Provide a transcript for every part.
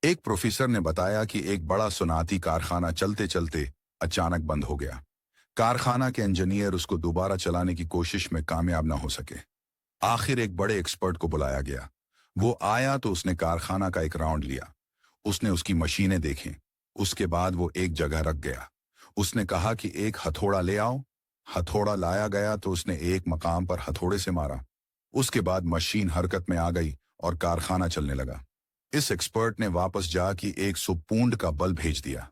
एक प्रोफेसर ने बताया कि एक बड़ा सुनाती कारखाना चलते चलते अचानक बंद हो गया। कारखाना के इंजीनियर उसको दोबारा चलाने की कोशिश में कामयाब ना हो सके। आखिर एक बड़े एक्सपर्ट को बुलाया गया। वो आया तो उसने कारखाना का एक राउंड लिया। उसने उसकी मशीनें देखी। उसके बाद वो एक जगह रख गया। उसने कहा कि एक हथौड़ा ले आओ। हथौड़ा लाया गया तो उसने एक मकाम पर हथौड़े से मारा। उसके बाद मशीन हरकत में आ गई और कारखाना चलने लगा। इस एक्सपर्ट ने वापस जाके 100 पूंड का बल्ब भेज दिया।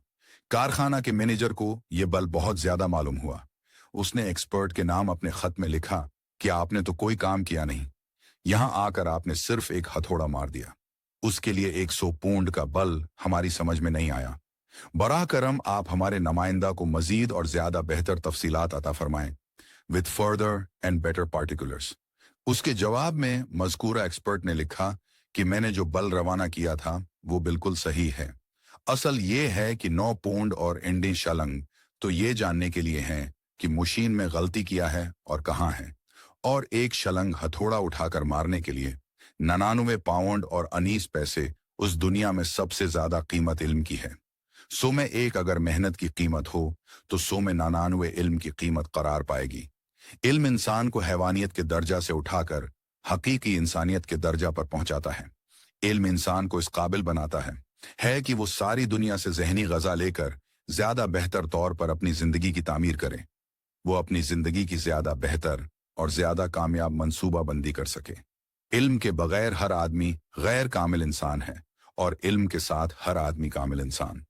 कारखाना के मैनेजर को यह बल्ब बहुत ज्यादा मालूम हुआ। उसने एक्सपर्ट के नाम अपने खत में लिखा कि आपने तो कोई काम किया नहीं, यहां आकर आपने सिर्फ एक हथौड़ा मार दिया। उसके लिए 100 पूंड का बल्ब हमारी समझ में नहीं आया। बराह करम आप हमारे नुमाइंदा को मजीद और ज्यादा बेहतर तफसीलात अता फरमाएं with further and better particulars. उसके जवाब में मज़कूरा एक्सपर्ट ने लिखा कि मैंने जो बल रवाना किया था वो बिल्कुल सही है। असल ये है कि 9 पूंड और इंडी शलंग तो ये जानने के लिए हैं कि मशीन में गलती किया है और कहाँ है, और एक शलंग हथौड़ा उठाकर मारने के लिए 99 पाउंड और 19 पैसे उस दुनिया में सबसे ज्यादा कीमत इल्म की है। 100 में एक अगर मेहनत की कीमत हो तो 100 में 99 इल्म की कीमत करार पाएगी। इल्म इंसान को हैवानियत के दर्जा से उठाकर हकीकी इंसानियत के दर्जा पर पहुंचाता है। इल्म इंसान को इस काबिल बनाता है कि वो सारी दुनिया से ज़हनी गज़ा लेकर ज्यादा बेहतर तौर पर अपनी जिंदगी की तामीर करे। वो अपनी जिंदगी की ज्यादा बेहतर और ज्यादा कामयाब मंसूबा बंदी कर सके। इल्म के बगैर हर आदमी गैर कामिल इंसान है और इल्म के साथ हर आदमी कामिल इंसान।